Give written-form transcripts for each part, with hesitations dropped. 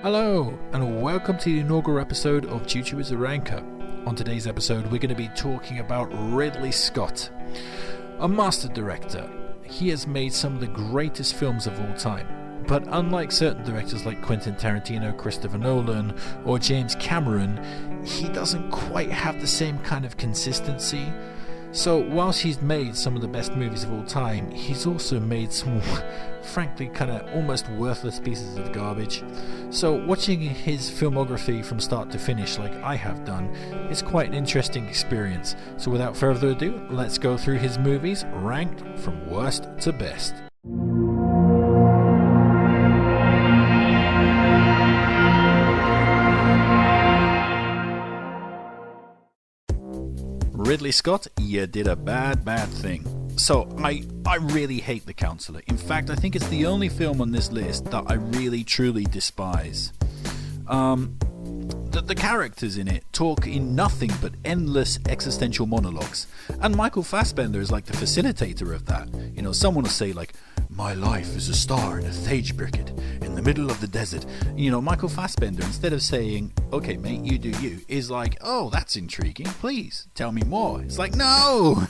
Hello, and welcome to the inaugural episode of Chuchu is a Ranker. On today's episode, we're going to be talking about Ridley Scott, a master director. He has made some of the greatest films of all time, but unlike certain directors like Quentin Tarantino, Christopher Nolan, or James Cameron, he doesn't quite have the same kind of consistency. So whilst he's made some of the best movies of all time, he's also made some frankly kind of almost worthless pieces of garbage. So watching his filmography from start to finish like I have done is quite an interesting experience. So without further ado, let's go through his movies ranked from worst to best. Ridley Scott, you did a bad thing. So, I really hate The Counselor. In fact, I think it's the only film on this list that I really, truly despise. The characters in it talk in nothing but endless existential monologues. And Michael Fassbender is like the facilitator of that. You know, someone will say like, my life is a star in a Thagebirket in the middle of the desert. You know, Michael Fassbender, instead of saying, okay mate, you do you, is like, oh, that's intriguing, please tell me more. It's like, no,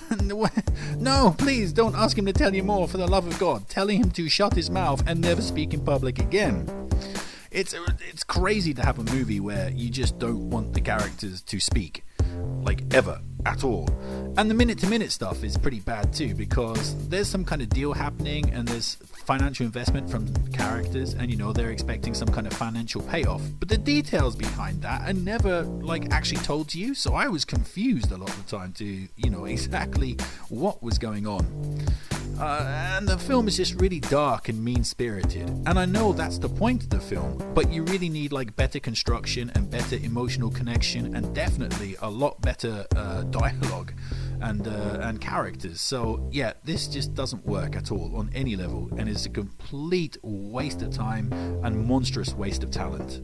please don't ask him to tell you more, for the love of God. Telling him to shut his mouth and never speak in public again. It's crazy to have a movie where you just don't want the characters to speak, like ever, at all. And the minute-to-minute stuff is pretty bad too, because there's some kind of deal happening and there's financial investment from characters, and you know they're expecting some kind of financial payoff, but the details behind that are never like actually told to you. So I was confused a lot of the time to, you know, exactly what was going on. And the film is just really dark and mean-spirited, and I know that's the point of the film, but you really need like better construction and better emotional connection, and definitely a lot better dialogue and characters. So yeah, this just doesn't work at all on any level, and is a complete waste of time and monstrous waste of talent.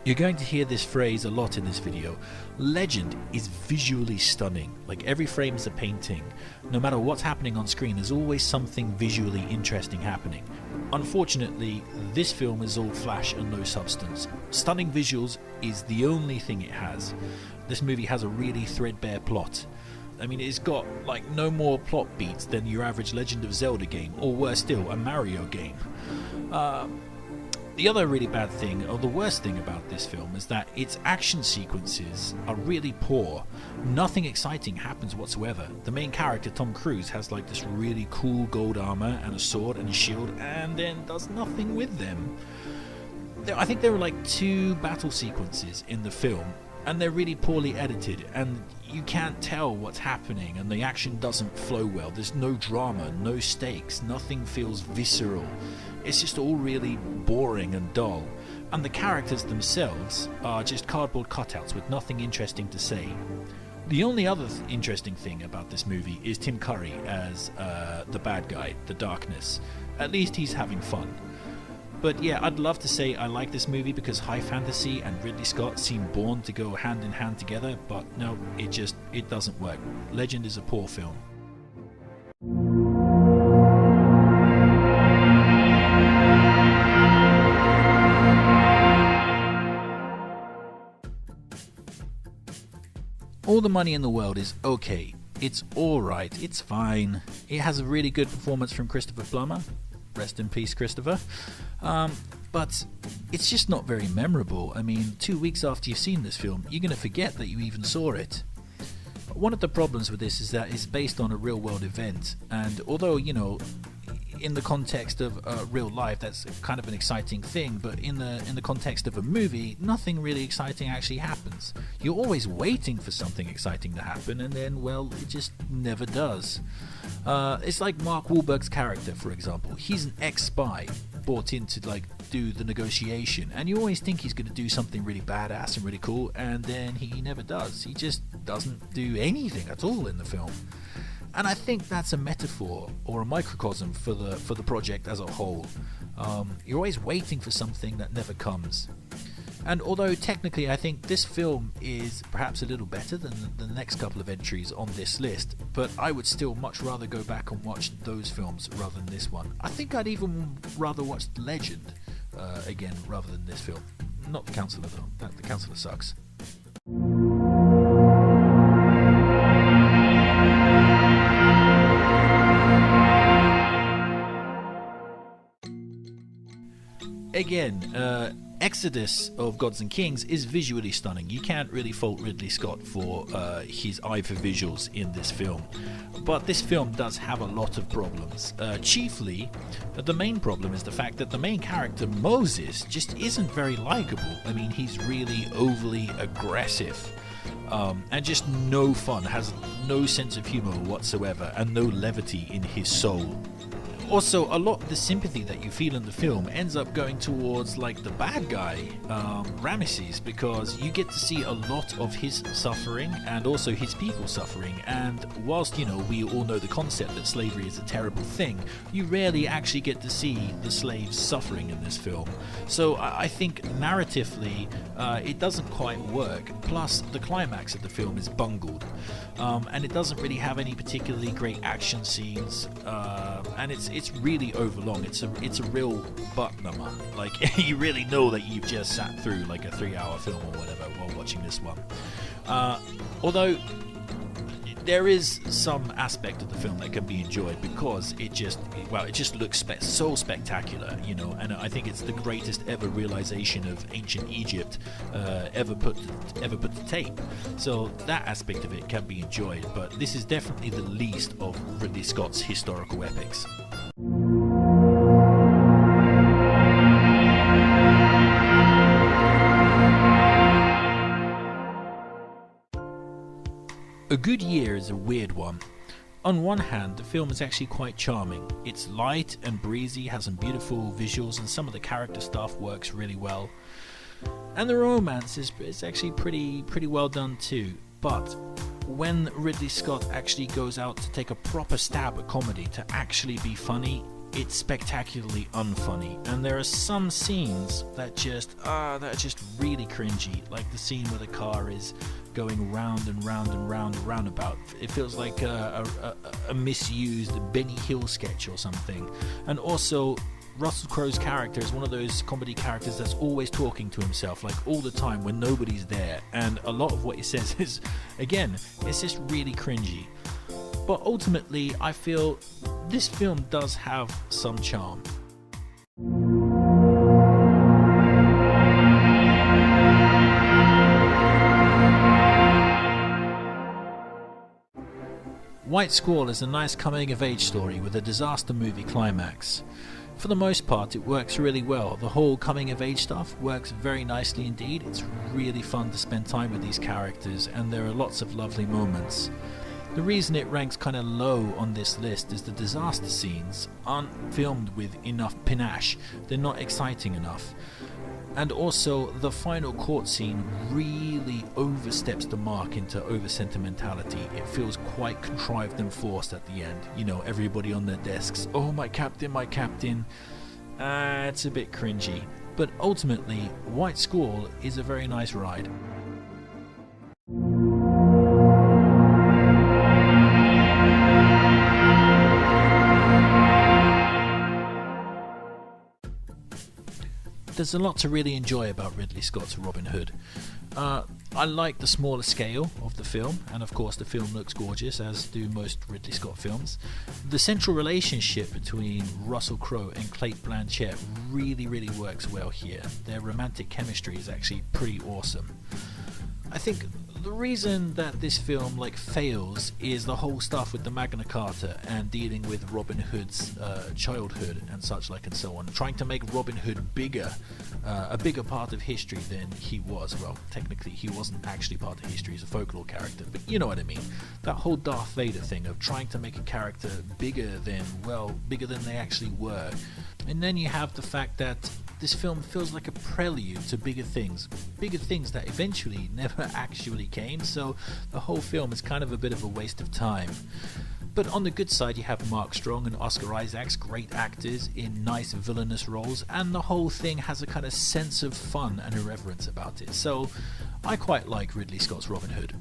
You're going to hear this phrase a lot in this video. Legend is visually stunning. Like every frame is a painting. No matter what's happening on screen, there's always something visually interesting happening. Unfortunately, this film is all flash and no substance. Stunning visuals is the only thing it has. This movie has a really threadbare plot. I mean, it's got like no more plot beats than your average Legend of Zelda game, or worse still, a Mario game. The other really bad thing, or the worst thing about this film, is that its action sequences are really poor. Nothing exciting happens whatsoever. The main character, Tom Cruise, has like this really cool gold armor and a sword and a shield, and then does nothing with them. I think there were like 2 battle sequences in the film, and they're really poorly edited, and you can't tell what's happening, and the action doesn't flow well. There's no drama, no stakes, nothing feels visceral. It's just all really boring and dull, and the characters themselves are just cardboard cutouts with nothing interesting to say. The only other interesting thing about this movie is Tim Curry as the bad guy, the Darkness. At least he's having fun. But yeah, I'd love to say I like this movie because high fantasy and Ridley Scott seem born to go hand in hand together, but no, it doesn't work. Legend is a poor film. All the Money in the World is okay. It's alright, it's fine. It has a really good performance from Christopher Plummer. Rest in peace, Christopher. But it's just not very memorable. I mean, 2 weeks after you've seen this film, you're going to forget that you even saw it. One of the problems with this is that it's based on a real-world event, and although, you know, in the context of real life, that's kind of an exciting thing, but in the context of a movie, nothing really exciting actually happens. You're always waiting for something exciting to happen, and then, well, it just never does. It's like Mark Wahlberg's character, for example. He's an ex-spy brought in to like do the negotiation, and you always think he's going to do something really badass and really cool, and then he never does. He just doesn't do anything at all in the film. And I think that's a metaphor or a microcosm for the project as a whole. You're always waiting for something that never comes. And although technically I think this film is perhaps a little better than the next couple of entries on this list, but I would still much rather go back and watch those films rather than this one. I think I'd even rather watch Legend again rather than this film. Not The Counselor though, The Counselor sucks. Again, Exodus of Gods and Kings is visually stunning. You can't really fault Ridley Scott for his eye for visuals in this film. But this film does have a lot of problems. Chiefly, the main problem is the fact that the main character, Moses, just isn't very likable. I mean, he's really overly aggressive. And just no fun, has no sense of humor whatsoever, and no levity in his soul. Also, a lot of the sympathy that you feel in the film ends up going towards like the bad guy, Ramesses, because you get to see a lot of his suffering and also his people suffering. And whilst, you know, we all know the concept that slavery is a terrible thing, you rarely actually get to see the slaves suffering in this film. So I think narratively, it doesn't quite work. Plus, the climax of the film is bungled, and it doesn't really have any particularly great action scenes, and it's really overlong. It's a real butt number. Like, you really know that you've just sat through like a 3-hour film or whatever while watching this one. Although there is some aspect of the film that can be enjoyed because it just looks so spectacular, you know, and I think it's the greatest ever realization of ancient Egypt ever put to tape. So that aspect of it can be enjoyed, but this is definitely the least of Ridley Scott's historical epics. A Good Year is a weird one. On one hand, the film is actually quite charming. It's light and breezy, has some beautiful visuals, and some of the character stuff works really well. And the romance is actually pretty well done too. But when Ridley Scott actually goes out to take a proper stab at comedy to actually be funny, it's spectacularly unfunny, and there are some scenes that are just really cringy, like the scene where the car is going round and round and round and roundabout. It feels like a misused Benny Hill sketch or something. And also, Russell Crowe's character is one of those comedy characters that's always talking to himself, like all the time when nobody's there, and a lot of what he says is, again, it's just really cringy. But ultimately, I feel this film does have some charm. White Squall is a nice coming-of-age story with a disaster movie climax. For the most part, it works really well. The whole coming-of-age stuff works very nicely indeed. It's really fun to spend time with these characters, and there are lots of lovely moments. The reason it ranks kind of low on this list is the disaster scenes aren't filmed with enough panache. They're not exciting enough. And also, the final court scene really oversteps the mark into over-sentimentality. It feels quite contrived and forced at the end. You know, everybody on their desks, oh, my captain, my captain. It's a bit cringy. But ultimately, White Squall is a very nice ride. There's a lot to really enjoy about Ridley Scott's Robin Hood. I like the smaller scale of the film, and of course the film looks gorgeous, as do most Ridley Scott films. The central relationship between Russell Crowe and Cate Blanchett really works well here. Their romantic chemistry is actually pretty awesome. I think the reason that this film fails is the whole stuff with the Magna Carta and dealing with Robin Hood's childhood and such like and so on, trying to make Robin Hood bigger, a bigger part of history than he was. Well, technically he wasn't actually part of history, he's a folklore character, but you know what I mean. That whole Darth Vader thing of trying to make a character bigger than they actually were. And then you have the fact that this film feels like a prelude to bigger things that eventually never actually came, so the whole film is kind of a bit of a waste of time. But on the good side, you have Mark Strong and Oscar Isaacs, great actors in nice villainous roles, and the whole thing has a kind of sense of fun and irreverence about it. So I quite like Ridley Scott's Robin Hood.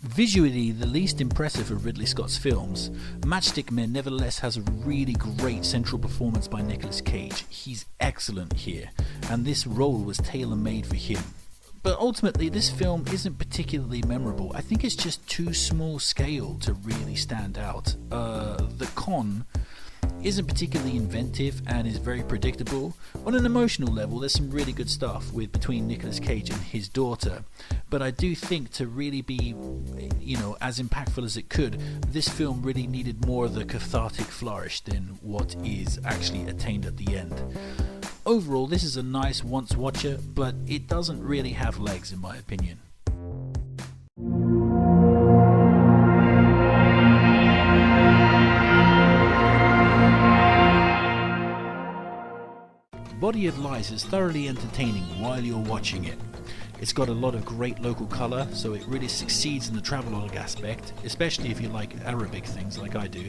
Visually the least impressive of Ridley Scott's films, Matchstick Men nevertheless has a really great central performance by Nicolas Cage. He's excellent here, and this role was tailor-made for him. But ultimately this film isn't particularly memorable. I think it's just too small scale to really stand out. The con isn't particularly inventive and is very predictable. On an emotional level, there's some really good stuff between Nicolas Cage and his daughter, but I do think to really be, as impactful as it could, this film really needed more of the cathartic flourish than what is actually attained at the end. Overall, this is a nice once watcher, but it doesn't really have legs in my opinion. Body of Lies is thoroughly entertaining while you're watching it. It's got a lot of great local colour, so it really succeeds in the travelogue aspect, especially if you like Arabic things like I do.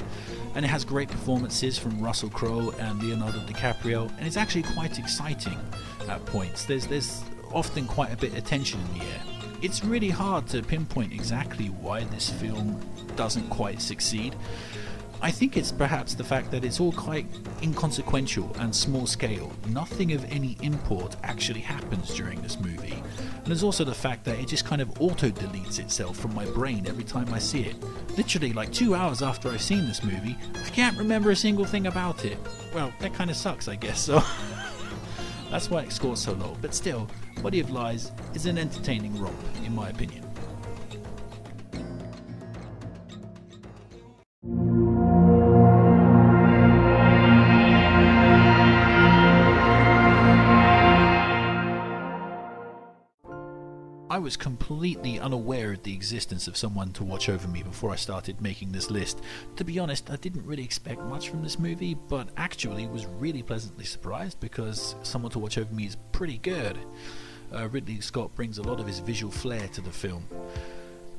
And it has great performances from Russell Crowe and Leonardo DiCaprio, and it's actually quite exciting at points. There's often quite a bit of tension in the air. It's really hard to pinpoint exactly why this film doesn't quite succeed. I think it's perhaps the fact that it's all quite inconsequential and small scale. Nothing of any import actually happens during this movie. And there's also the fact that it just kind of auto-deletes itself from my brain every time I see it. Literally like 2 hours after I've seen this movie, I can't remember a single thing about it. Well, that kind of sucks, I guess, so that's why it scores so low. But still, Body of Lies is an entertaining romp, in my opinion. I was completely unaware of the existence of someone to watch over me before I started making this list. To be honest, I didn't really expect much from this movie, but actually was really pleasantly surprised because Someone to Watch Over Me is pretty good. Ridley Scott brings a lot of his visual flair to the film.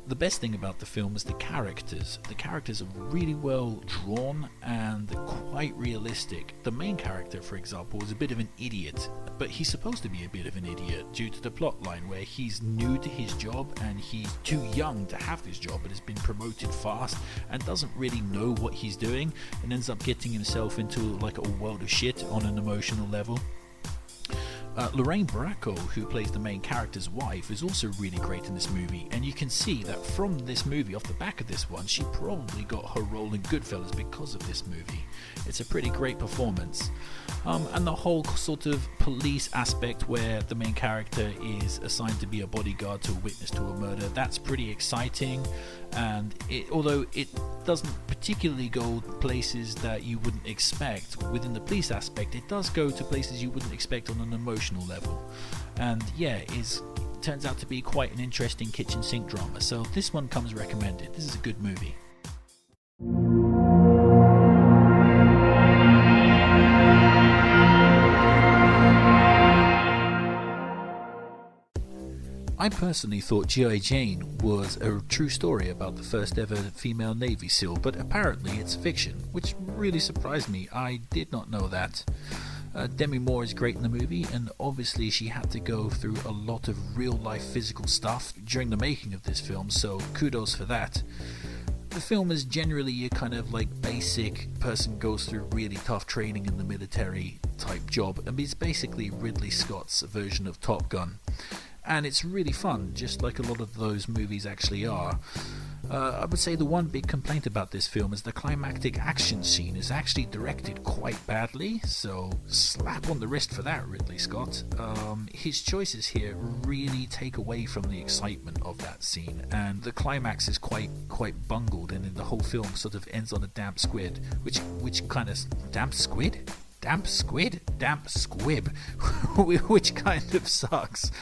The best thing about the film is the characters. The characters are really well drawn and quite realistic. The main character, for example, is a bit of an idiot, but he's supposed to be a bit of an idiot due to the plot line where he's new to his job and he's too young to have this job but has been promoted fast and doesn't really know what he's doing and ends up getting himself into like a world of shit on an emotional level. Lorraine Bracco, who plays the main character's wife, is also really great in this movie, and you can see that from this movie, off the back of this one, she probably got her role in Goodfellas because of this movie. It's a pretty great performance. And the whole sort of police aspect where the main character is assigned to be a bodyguard to a witness to a murder, that's pretty exciting, and although it doesn't particularly go places that you wouldn't expect within the police aspect, it does go to places you wouldn't expect on an emotional level, and yeah, it turns out to be quite an interesting kitchen sink drama, so this one comes recommended. This is a good movie. I personally thought G.I. Jane was a true story about the first ever female Navy SEAL, but apparently it's fiction, which really surprised me. I did not know that. Demi Moore is great in the movie, and obviously she had to go through a lot of real life physical stuff during the making of this film, so kudos for that. The film is generally your kind of like basic person goes through really tough training in the military type job, and it's basically Ridley Scott's version of Top Gun. And it's really fun, just like a lot of those movies actually are. I would say the one big complaint about this film is the climactic action scene is actually directed quite badly, so slap on the wrist for that, Ridley Scott. His choices here really take away from the excitement of that scene, and the climax is quite bungled, and then the whole film sort of ends on a damp squid, which kind of... Damp squid? damp squid, damp squib, which kind of sucks.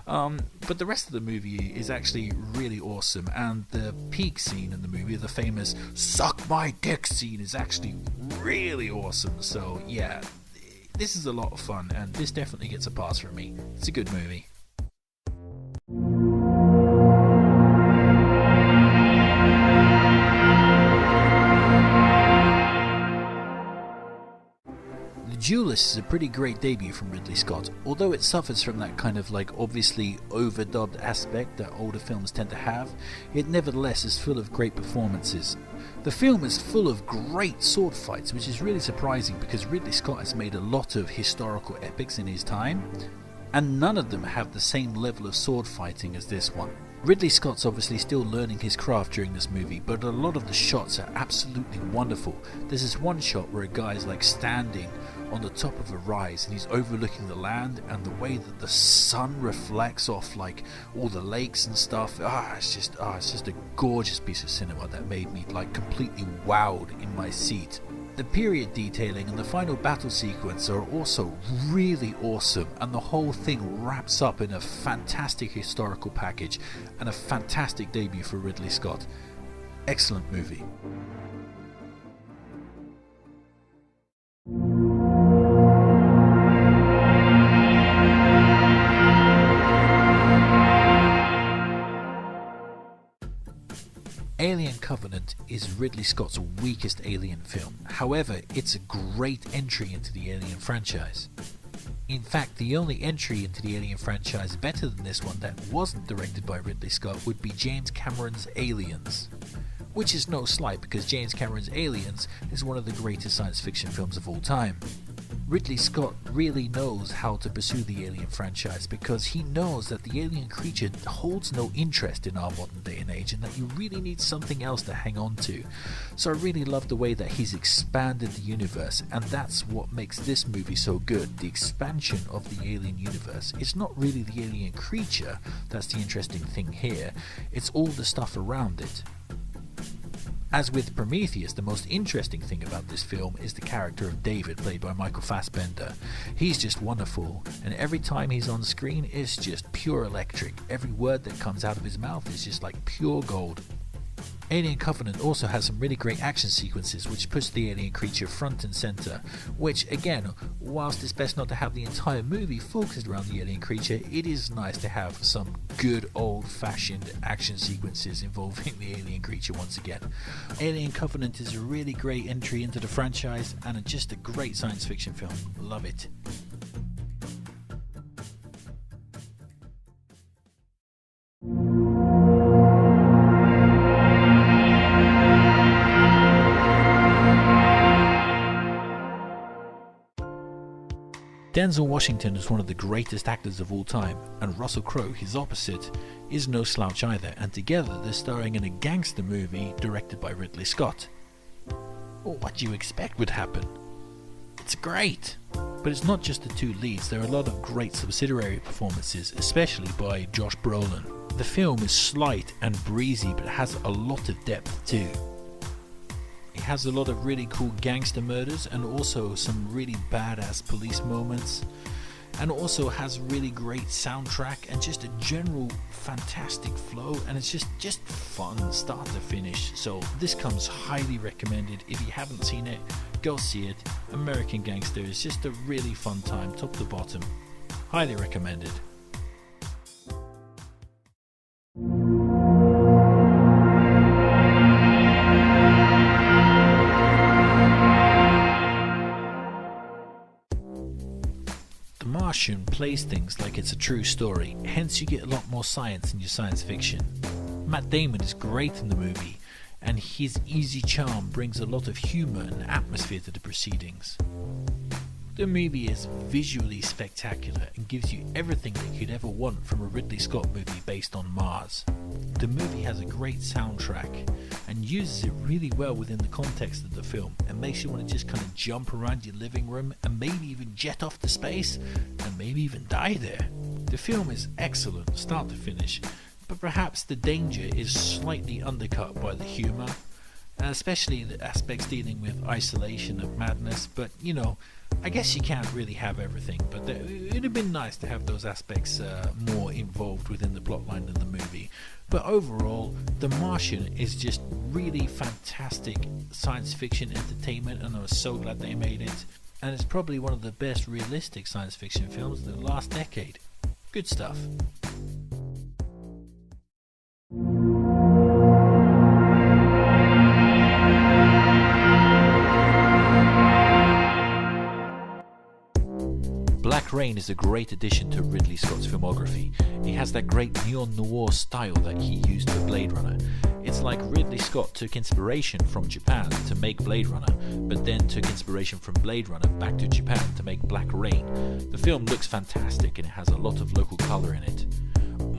But the rest of the movie is actually really awesome, and the peak scene in the movie, the famous "suck my dick" scene, is actually really awesome. So yeah, this is a lot of fun, and this definitely gets a pass from me. It's a good movie. The Duelist is a pretty great debut from Ridley Scott, although it suffers from that kind of obviously overdubbed aspect that older films tend to have. It nevertheless is full of great performances. The film is full of great sword fights, which is really surprising because Ridley Scott has made a lot of historical epics in his time, and none of them have the same level of sword fighting as this one. Ridley Scott's obviously still learning his craft during this movie, but a lot of the shots are absolutely wonderful. There's this one shot where a guy is standing on the top of a rise and he's overlooking the land, and the way that the sun reflects off all the lakes and stuff, it's just a gorgeous piece of cinema that made me completely wowed in my seat. The period detailing and the final battle sequence are also really awesome, and the whole thing wraps up in a fantastic historical package and a fantastic debut for Ridley Scott. Excellent movie. Alien Covenant is Ridley Scott's weakest Alien film. However, it's a great entry into the Alien franchise. In fact, the only entry into the Alien franchise better than this one that wasn't directed by Ridley Scott would be James Cameron's Aliens. Which is no slight, because James Cameron's Aliens is one of the greatest science fiction films of all time. Ridley Scott really knows how to pursue the Alien franchise, because he knows that the alien creature holds no interest in our modern day and age, and that you really need something else to hang on to. So I really love the way that he's expanded the universe, and that's what makes this movie so good. The expansion of the alien universe. It's not really the alien creature that's the interesting thing here, it's all the stuff around it. As with Prometheus, the most interesting thing about this film is the character of David, played by Michael Fassbender. He's just wonderful, and every time he's on screen, it's just pure electric. Every word that comes out of his mouth is just pure gold. Alien Covenant also has some really great action sequences which push the alien creature front and center, which again, whilst it's best not to have the entire movie focused around the alien creature, it is nice to have some good old-fashioned action sequences involving the alien creature once again. Alien Covenant is a really great entry into the franchise and just a great science fiction film. Love it. Denzel Washington is one of the greatest actors of all time, and Russell Crowe, his opposite, is no slouch either, and together they're starring in a gangster movie directed by Ridley Scott. Well, what do you expect would happen? It's great! But it's not just the two leads, there are a lot of great subsidiary performances, especially by Josh Brolin. The film is slight and breezy, but has a lot of depth too. It has a lot of really cool gangster murders and also some really badass police moments, and also has really great soundtrack and just a general fantastic flow, and it's just fun start to finish. So this comes highly recommended. If you haven't seen it, go see it. American Gangster is just a really fun time, top to bottom. Highly recommended. The Martian plays things like it's a true story, hence you get a lot more science in your science fiction. Matt Damon is great in the movie, and his easy charm brings a lot of humour and atmosphere to the proceedings. The movie is visually spectacular and gives you everything that you'd ever want from a Ridley Scott movie based on Mars. The movie has a great soundtrack and uses it really well within the context of the film, and makes you want to just kind of jump around your living room and maybe even jet off to space and maybe even die there. The film is excellent start to finish, but perhaps the danger is slightly undercut by the humour, especially the aspects dealing with isolation of madness. But I guess you can't really have everything, but it'd have been nice to have those aspects more involved within the plotline of the movie. But overall, The Martian is just really fantastic science fiction entertainment, and I was so glad they made it. And it's probably one of the best realistic science fiction films of the last decade. Good stuff. Black Rain is a great addition to Ridley Scott's filmography. He has that great neo-noir style that he used for Blade Runner. It's like Ridley Scott took inspiration from Japan to make Blade Runner, but then took inspiration from Blade Runner back to Japan to make Black Rain. The film looks fantastic and it has a lot of local colour in it.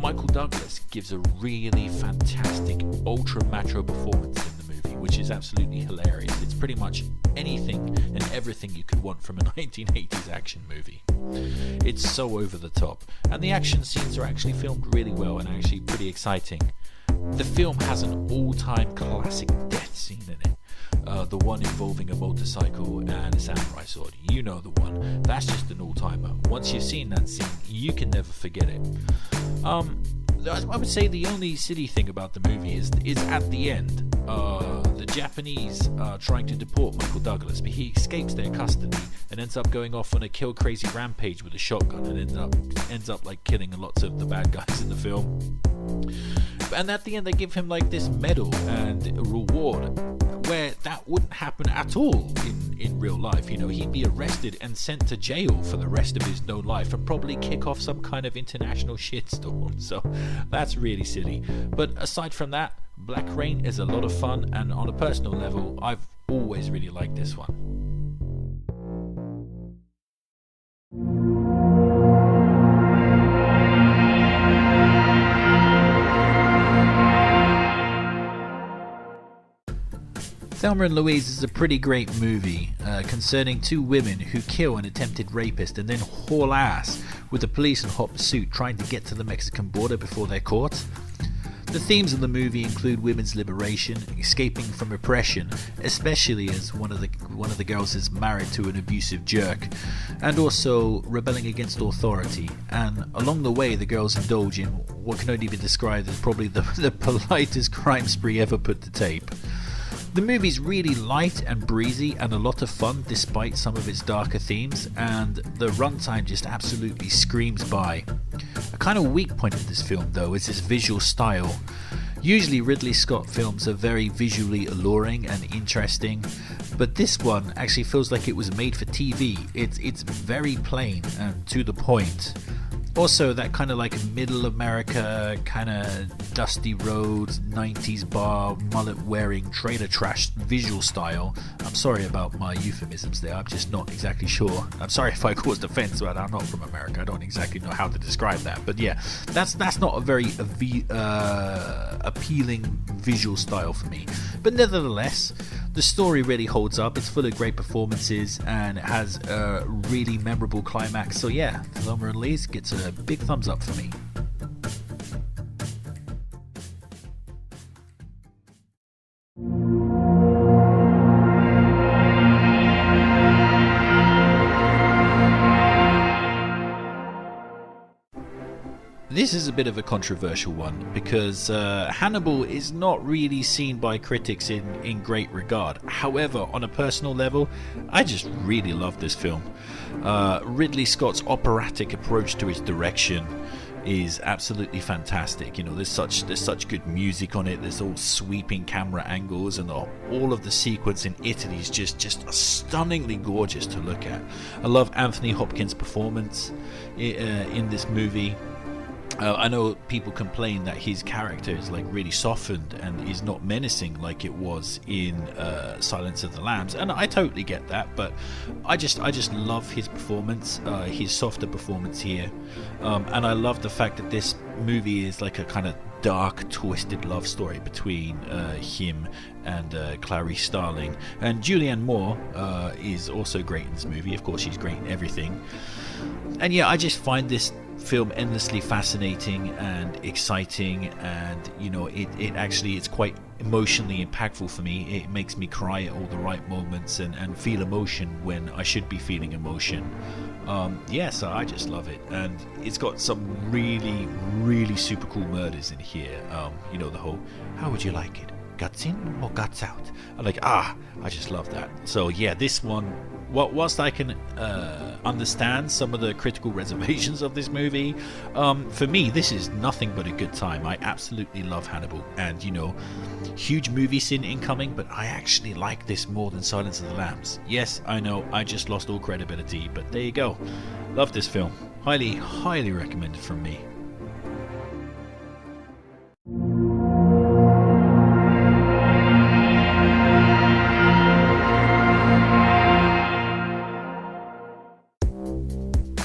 Michael Douglas gives a really fantastic ultra-macho performance in the movie, which is absolutely hilarious. It's pretty much anything and everything you could want from a 1980s action movie. It's so over the top, and the action scenes are actually filmed really well and actually pretty exciting. The film has an all-time classic death scene in it. The one involving a motorcycle and a samurai sword. You know the one. That's just an all-timer. Once you've seen that scene, you can never forget it. I would say the only silly thing about the movie is at the end. The Japanese are trying to deport Michael Douglas, but he escapes their custody and ends up going off on a kill crazy rampage with a shotgun, and ends up like killing lots of the bad guys in the film. And at the end they give him like this medal and a reward, where that wouldn't happen at all in real life. He'd be arrested and sent to jail for the rest of his known life and probably kick off some kind of international shitstorm. So that's really silly. But aside from that, Black Rain is a lot of fun, and on a personal level, I've always really liked this one. Thelma and Louise is a pretty great movie concerning two women who kill an attempted rapist and then haul ass with the police in hot pursuit trying to get to the Mexican border before they're caught. The themes of the movie include women's liberation, escaping from oppression, especially as one of the girls is married to an abusive jerk, and also rebelling against authority. And along the way, the girls indulge in what can only be described as probably the politest crime spree ever put to tape. The movie's really light and breezy and a lot of fun despite some of its darker themes, and the runtime just absolutely screams by. A kind of weak point of this film though is its visual style. Usually Ridley Scott films are very visually alluring and interesting, but this one actually feels like it was made for TV. It's very plain and to the point. Also, that kind of like middle America, kind of dusty roads, 90s bar, mullet-wearing trailer trash visual style. I'm sorry about my euphemisms there, I'm just not exactly sure. I'm sorry if I caused offense, but I'm not from America, I don't exactly know how to describe that. But yeah, that's not a very appealing visual style for me. But nevertheless, the story really holds up, it's full of great performances, and it has a really memorable climax. So yeah, Thelma and Louise gets a big thumbs up for me. This is a bit of a controversial one because Hannibal is not really seen by critics in great regard. However, on a personal level, I just really love this film. Ridley Scott's operatic approach to its direction is absolutely fantastic. There's such good music on it. There's all sweeping camera angles, and all of the sequence in Italy is just stunningly gorgeous to look at. I love Anthony Hopkins' performance in this movie. I know people complain that his character is like really softened and is not menacing like it was in Silence of the Lambs, and I totally get that, but I just love his performance, his softer performance here, and I love the fact that this movie is like a kind of dark, twisted love story between him and Clarice Starling. And Julianne Moore is also great in this movie. Of course, she's great in everything. And yeah, I just find this film endlessly fascinating and exciting, and it's quite emotionally impactful for me. It makes me cry at all the right moments and feel emotion when I should be feeling emotion. So I just love it, and it's got some really, really super cool murders in here. The whole, how would you like it? Guts in or guts out? I just love that. So yeah, this one, whilst I can understand some of the critical reservations of this movie, for me this is nothing but a good time. I absolutely love Hannibal, and huge movie sin incoming, but I actually like this more than Silence of the Lambs. Yes, I know, I just lost all credibility, but there you go. Love this film. Highly, highly recommended from me.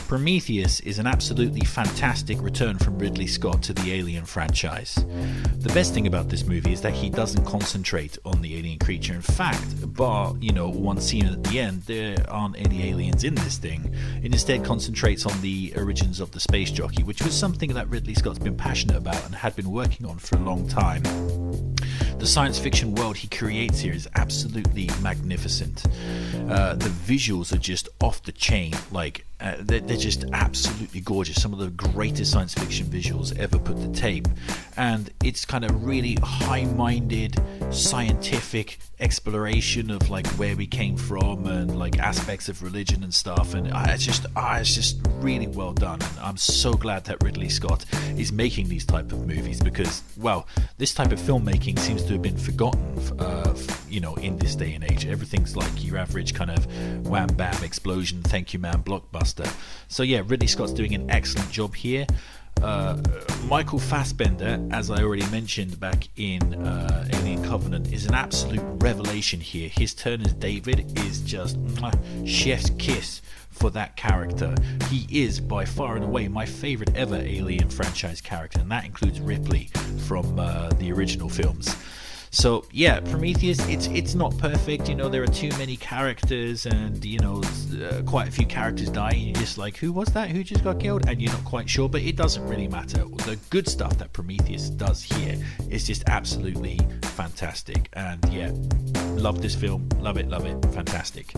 Prometheus is an absolutely fantastic return from Ridley Scott to the Alien franchise. The best thing about this movie is that he doesn't concentrate on the alien creature. In fact, bar one scene at the end, there aren't any aliens in this thing. It instead concentrates on the origins of the space jockey, which was something that Ridley Scott's been passionate about and had been working on for a long time. The science fiction world he creates here is absolutely magnificent. The visuals are just off the chain. They're just absolutely gorgeous. Some of the greatest science fiction visuals ever put to tape. And it's kind of really high-minded, scientific exploration of where we came from and aspects of religion and stuff. And it's just really well done. And I'm so glad that Ridley Scott is making these type of movies, because, this type of filmmaking seems to have been forgotten, in this day and age. Everything's like your average kind of wham bam explosion, thank you man blockbuster. So yeah, Ridley Scott's doing an excellent job here. Michael Fassbender, as I already mentioned back in Alien Covenant, is an absolute revelation here. His turn as David is just chef's kiss for that character. He is by far and away my favorite ever Alien franchise character, and that includes Ripley from the original films. So yeah, Prometheus, it's not perfect. There are too many characters, and quite a few characters die, and you're just like, who was that? Who just got killed? And you're not quite sure, but it doesn't really matter. The good stuff that Prometheus does here is just absolutely fantastic. And yeah, love this film. Love it, fantastic.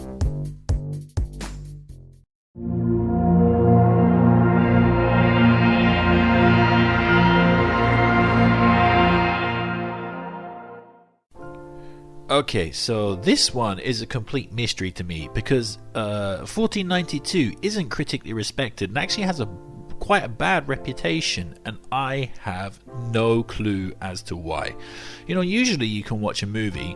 Okay, so this one is a complete mystery to me, because 1492 isn't critically respected and actually has quite a bad reputation, and I have no clue as to why. Usually you can watch a movie,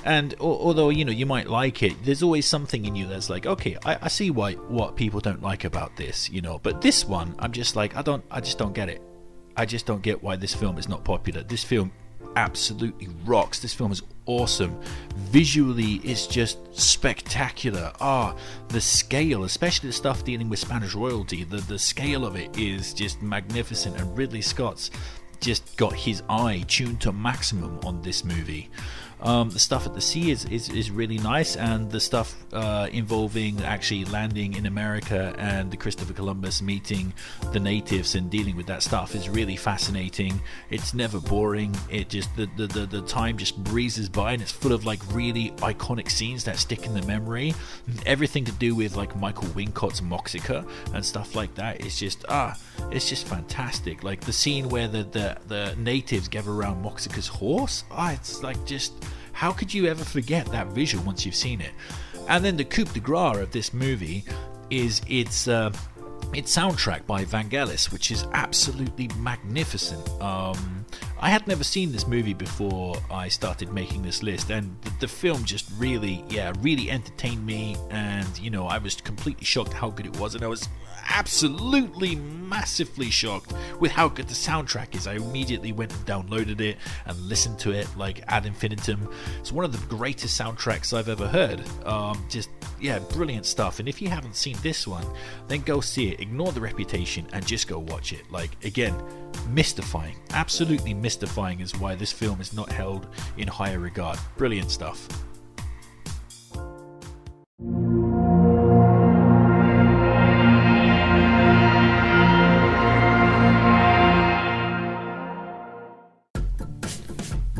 and although you might like it, there's always something in you that's like, okay, I see what people don't like about this, but this one, I'm just like, I just don't get it. I just don't get why this film is not popular. This film absolutely rocks. This film is awesome. Visually, it's just spectacular. The scale, especially the stuff dealing with Spanish royalty, the scale of it is just magnificent, and Ridley Scott's just got his eye tuned to maximum on this movie. The stuff at the sea is really nice, and the stuff involving actually landing in America and Christopher Columbus meeting the natives and dealing with that stuff is really fascinating. It's never boring. It just the time just breezes by, and it's full of really iconic scenes that stick in the memory. Everything to do with Michael Wincott's Moxica and stuff like that is just it's just fantastic. The scene where the natives gather around Moxica's horse, it's just, how could you ever forget that visual once you've seen it? And then the coup de grace of this movie is its soundtrack by Vangelis, which is absolutely magnificent. I had never seen this movie before I started making this list, and the film just really entertained me, and I was completely shocked how good it was, and I was absolutely massively shocked with how good the soundtrack is. I immediately went and downloaded it and listened to it ad infinitum. It's one of the greatest soundtracks I've ever heard. Brilliant stuff. And if you haven't seen this one, then go see it. Ignore the reputation and just go watch it. Again, mystifying, absolutely mystifying is why this film is not held in higher regard. Brilliant stuff.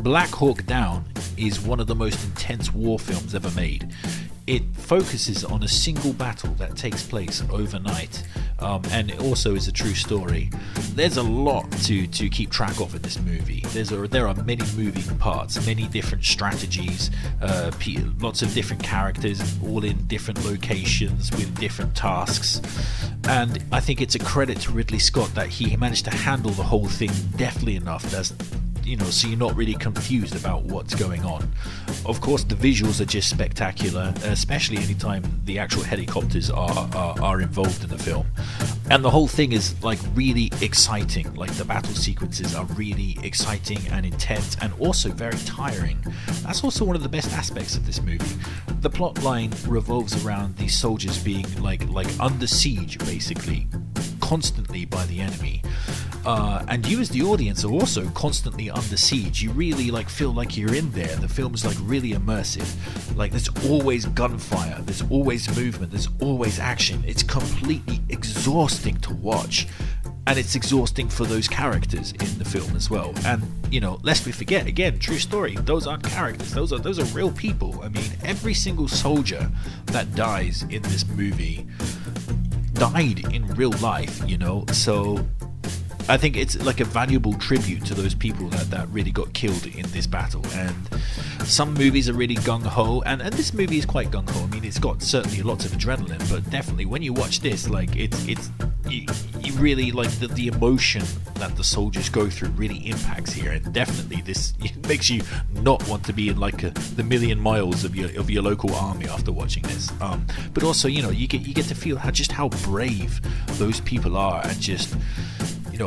Black Hawk Down is one of the most intense war films ever made. It focuses on a single battle that takes place overnight, and it also is a true story. There's a lot to keep track of in this movie. There are many moving parts, many different strategies, lots of different characters, all in different locations with different tasks. And I think it's a credit to Ridley Scott that he managed to handle the whole thing deftly enough so you're not really confused about what's going on. Of course, the visuals are just spectacular, especially anytime the actual helicopters are involved in the film. And the whole thing is like really exciting. Like the battle sequences are really exciting and intense, and also very tiring. That's also one of the best aspects of this movie. The plot line revolves around these soldiers being like under siege, basically, constantly by the enemy. And you as the audience are also constantly under siege. You really feel like you're in there. The film is really immersive. There's always gunfire, there's always movement, there's always action. It's completely exhausting to watch. And it's exhausting for those characters in the film as well. And lest we forget, again, true story, those aren't characters, those are real people. I mean, every single soldier that dies in this movie died in real life, so I think it's like a valuable tribute to those people that really got killed in this battle. And some movies are really gung-ho, and this movie is quite gung-ho. I mean, it's got certainly lots of adrenaline, but definitely when you watch this, you really the emotion that the soldiers go through really impacts here, and definitely this makes you not want to be in the million miles of your local army after watching this. But also, you get to feel how brave those people are, and just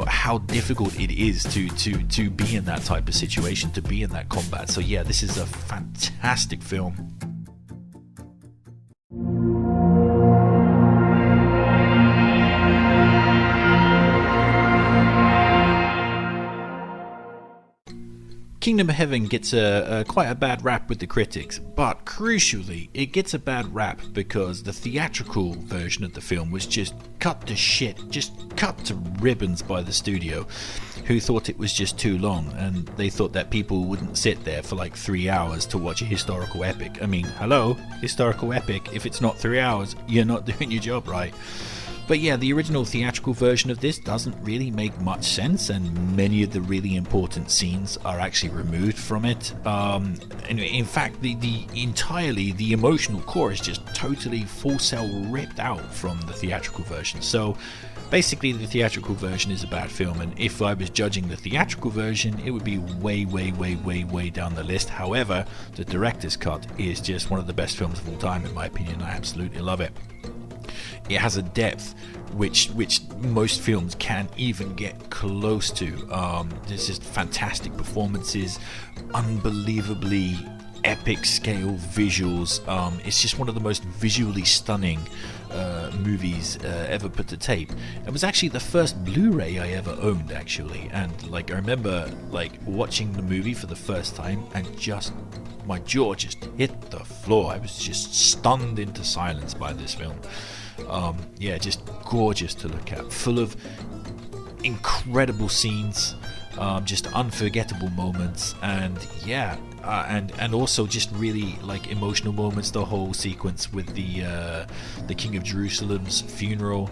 how difficult it is to be in that type of situation, to be in that combat. So yeah, this is a fantastic film. Kingdom of Heaven gets quite a bad rap with the critics, but crucially, it gets a bad rap because the theatrical version of the film was just cut to shit, just cut to ribbons by the studio, who thought it was just too long, and they thought that people wouldn't sit there for 3 hours to watch a historical epic. I mean, hello, historical epic, if it's not 3 hours, you're not doing your job right. But yeah, the original theatrical version of this doesn't really make much sense, and many of the really important scenes are actually removed from it. And in fact, the emotional core is just totally full cell ripped out from the theatrical version. So basically, the theatrical version is a bad film, and if I was judging the theatrical version, it would be way down the list. However, the director's cut is just one of the best films of all time, in my opinion. I absolutely love it. It has a depth which most films can't even get close to. There's just fantastic performances, unbelievably epic scale visuals. It's just one of the most visually stunning movies ever put to tape. It was actually the first Blu-ray I ever owned, actually, and I remember watching the movie for the first time, and just my jaw just hit the floor. I was just stunned into silence by this film. Just gorgeous to look at, full of incredible scenes, just unforgettable moments, and and also just really emotional moments. The whole sequence with the King of Jerusalem's funeral,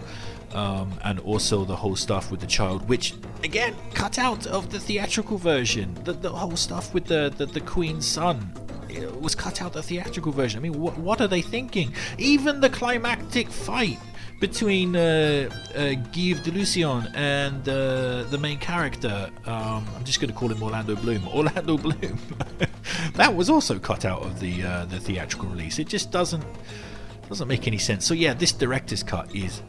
and also the whole stuff with the child, which again cut out of the theatrical version. The whole stuff with the Queen's son, it was cut out the theatrical version. I mean, what are they thinking? Even the climactic fight between Guy de Lucien and the main character, I'm just going to call him Orlando Bloom. That was also cut out of the theatrical release. It just doesn't make any sense. So yeah, this director's cut is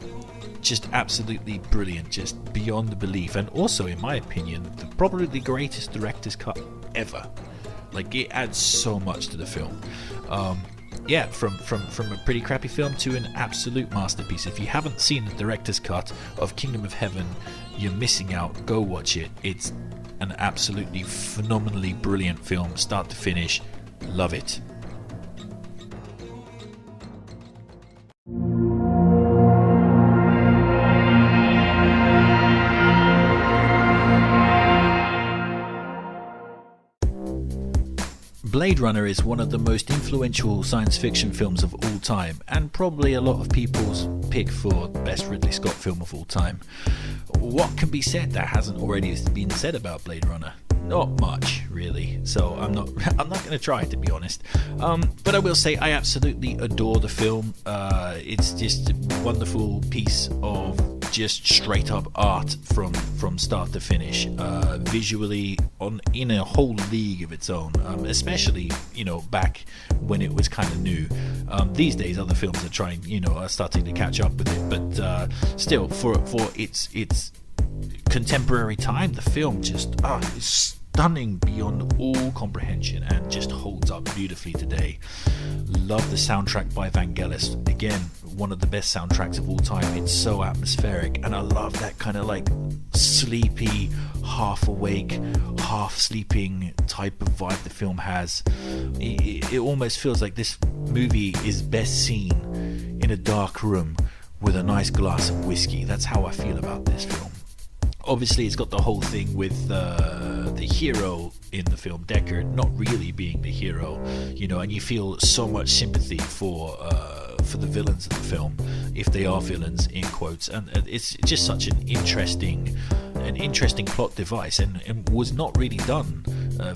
just absolutely brilliant, just beyond the belief, and also, in my opinion, probably the greatest director's cut ever. It adds so much to the film. From a pretty crappy film to an absolute masterpiece. If you haven't seen the director's cut of Kingdom of Heaven, you're missing out. Go watch it. It's an absolutely phenomenally brilliant film, start to finish. Love it. Blade Runner is one of the most influential science fiction films of all time, and probably a lot of people's pick for best Ridley Scott film of all time. What can be said that hasn't already been said about Blade Runner? Not much, really. So I'm not going to try, to be honest. But I will say I absolutely adore the film. It's just a wonderful piece of just straight up art from start to finish. Visually, in a whole league of its own. Especially, back when it was kind of new. These days, other films are starting to catch up with it. But still, for its contemporary time, the film just is stunning beyond all comprehension and just holds up beautifully today. Love the soundtrack by Vangelis. Again, one of the best soundtracks of all time. It's so atmospheric, and I love that kind of like sleepy, half awake, half sleeping type of vibe the film has. It almost feels like this movie is best seen in a dark room with a nice glass of whiskey. That's how I feel about this film. Obviously, it's got the whole thing with the hero in the film, Deckard, not really being the hero, and you feel so much sympathy for the villains of the film, if they are villains in quotes, and it's just such an interesting plot device, and was not really done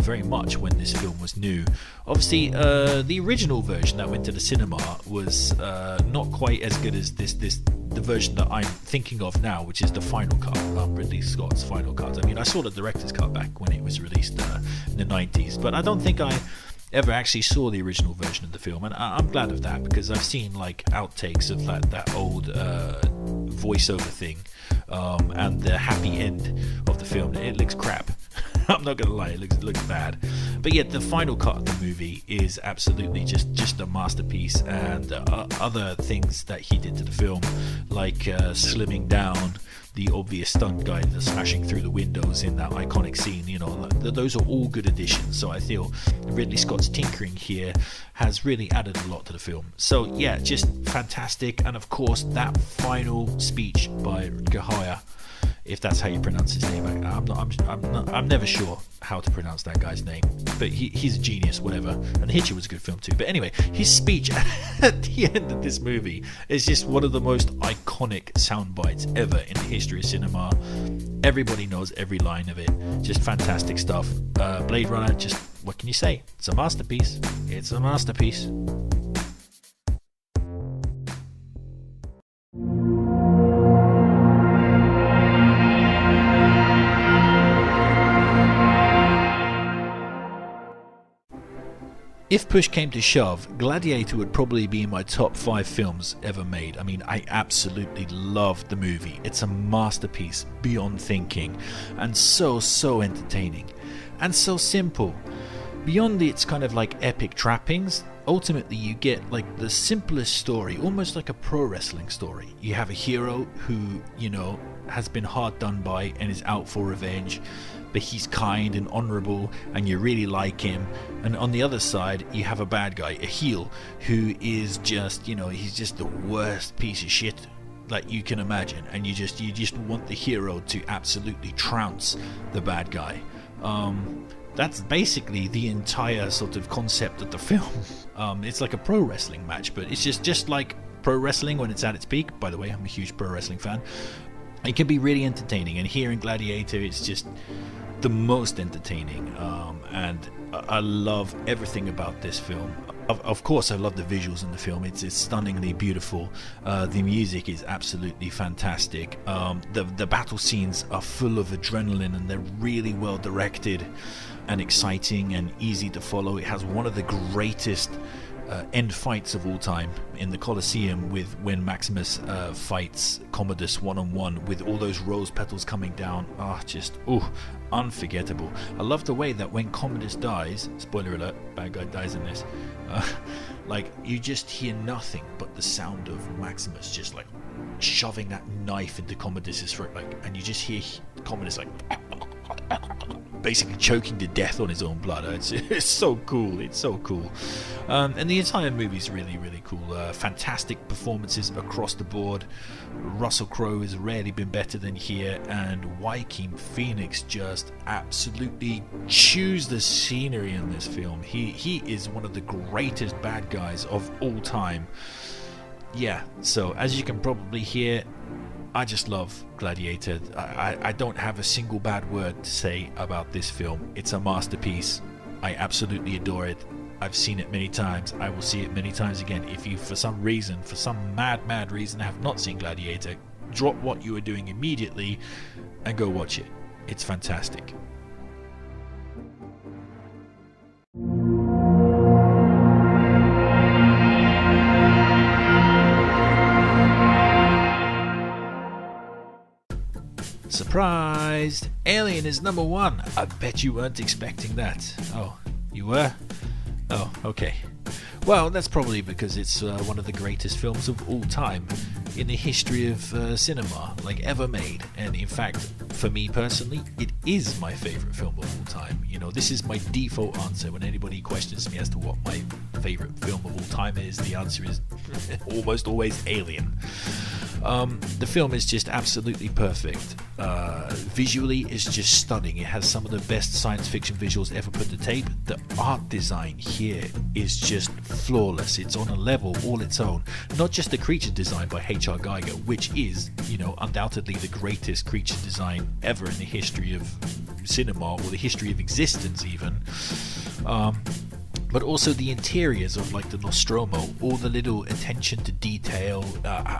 very much when this film was new. Obviously, the original version that went to the cinema was not quite as good as the version that I'm thinking of now, which is the final cut, Ridley Scott's final cut. I mean, I saw the director's cut back when it was released in the 90s, but I don't think I ever actually saw the original version of the film, and I'm glad of that, because I've seen like outtakes of that old voiceover thing, and the happy end of the film. It looks crap. I'm not gonna lie, it looks bad. But yet the final cut of the movie is absolutely just a masterpiece, and other things that he did to the film, like slimming down the obvious stunt guy that's smashing through the windows in that iconic scene, those are all good additions. So I feel Ridley Scott's tinkering here has really added a lot to the film. So yeah, just fantastic. And of course, that final speech by Gahaya, if that's how you pronounce his name. I'm never sure how to pronounce that guy's name, but he's a genius, whatever. And Hitcher was a good film too. But anyway, his speech at the end of this movie is just one of the most iconic sound bites ever in the history of cinema. Everybody knows every line of it. Just fantastic stuff. Blade Runner, just what can you say? It's a masterpiece. It's a masterpiece. If push came to shove, Gladiator would probably be in my top 5 films ever made. I mean, I absolutely love the movie. It's a masterpiece beyond thinking, and so entertaining, and so simple. Beyond its kind of like epic trappings, ultimately you get like the simplest story, almost like a pro wrestling story. You have a hero who, has been hard done by and is out for revenge, but he's kind and honorable and you really like him. And on the other side, you have a bad guy, a heel, who is just, he's just the worst piece of shit that you can imagine, and you just want the hero to absolutely trounce the bad guy. That's basically the entire sort of concept of the film. It's like a pro wrestling match, but it's just like pro wrestling when it's at its peak. By the way, I'm a huge pro wrestling fan. It can be really entertaining, and here in Gladiator it's just the most entertaining, and I love everything about this film. Of course, I love the visuals in the film. It's stunningly beautiful. The music is absolutely fantastic. The battle scenes are full of adrenaline, and they're really well directed and exciting and easy to follow. It has one of the greatest end fights of all time in the Colosseum, with when Maximus fights Commodus one-on-one with all those rose petals coming down. Unforgettable. I love the way that when Commodus dies, spoiler alert, bad guy dies in this, like you just hear nothing but the sound of Maximus just like shoving that knife into Commodus's throat, like, and you just hear Commodus like basically choking to death on his own blood. It's so cool. It's so cool. And the entire movie is really, really cool. Fantastic performances across the board. Russell Crowe has rarely been better than here, and Joaquin Phoenix just absolutely chews the scenery in this film. He is one of the greatest bad guys of all time. Yeah, so as you can probably hear, I just love Gladiator. I don't have a single bad word to say about this film. It's a masterpiece. I absolutely adore it. I've seen it many times. I will see it many times again. If you, for some reason, for some mad reason, have not seen Gladiator, drop what you are doing immediately and go watch it. It's fantastic. Surprised! Alien is number 1. I bet you weren't expecting that. Oh, you were? Oh, okay. Well, that's probably because it's one of the greatest films of all time in the history of cinema, like ever made. And in fact, for me personally, it is my favourite film of all time. You know, this is my default answer when anybody questions me as to what my favourite film of all time is. The answer is almost always Alien. The film is just absolutely perfect. Visually, it's just stunning. It has some of the best science fiction visuals ever put to tape. The art design here is just flawless. It's on a level all its own. Not just the creature design by H.R. Geiger, which is, you know, undoubtedly the greatest creature design ever in the history of cinema, or the history of existence even. But also the interiors of like the Nostromo, all the little attention to detail,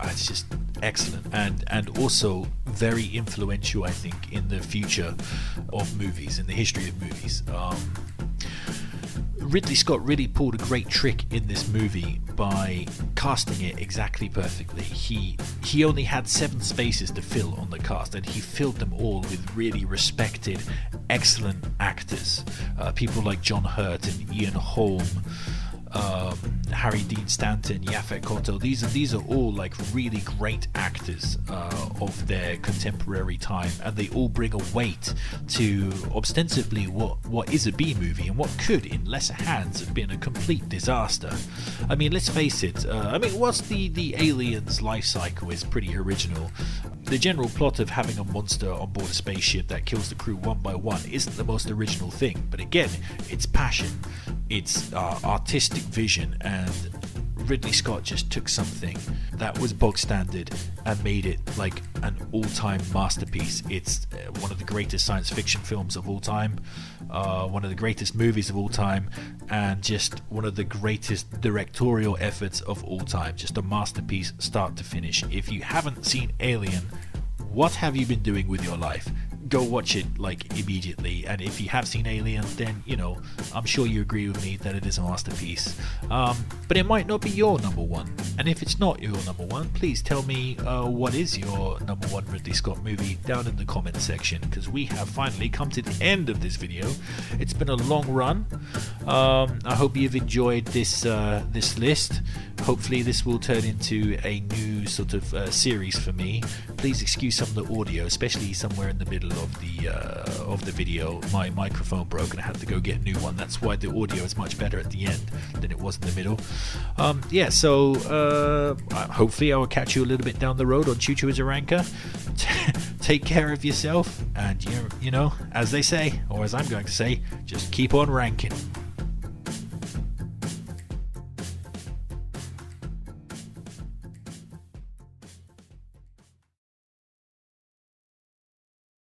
it's just excellent, and also very influential, I think, in the future of movies, in the history of movies. Ridley Scott really pulled a great trick in this movie by casting it exactly perfectly. He only had 7 spaces to fill on the cast, and he filled them all with really respected, excellent actors. People like John Hurt and Ian Holm, Harry Dean Stanton, Yaphet Kotto. These are all like really great actors of their contemporary time, and they all bring a weight to ostensibly what is a B movie and what could, in lesser hands, have been a complete disaster. I mean, let's face it. Whilst the alien's life cycle is pretty original, the general plot of having a monster on board a spaceship that kills the crew one by one isn't the most original thing. But again, it's passion, it's artistic vision, and Ridley Scott just took something that was bog standard and made it like an all-time masterpiece. It's one of the greatest science fiction films of all time, one of the greatest movies of all time, and just one of the greatest directorial efforts of all time. Just a masterpiece start to finish. If you haven't seen Alien, what have you been doing with your life? Go watch it like immediately. And if you have seen Alien, then, you know, I'm sure you agree with me that it is a masterpiece. But it might not be your number 1. And if it's not your number 1, please tell me what is your number 1 Ridley Scott movie down in the comment section, because we have finally come to the end of this video. It's been a long run. I hope you've enjoyed this list. Hopefully this will turn into a new sort of series for me. Please excuse some of the audio, especially somewhere in the middle of the video. My microphone broke and I had to go get a new one. That's why the audio is much better at the end than it was in the middle. Hopefully I will catch you a little bit down the road on Chuchu as a Ranker. Take care of yourself, and you know, as they say, or as I'm going to say, just keep on ranking.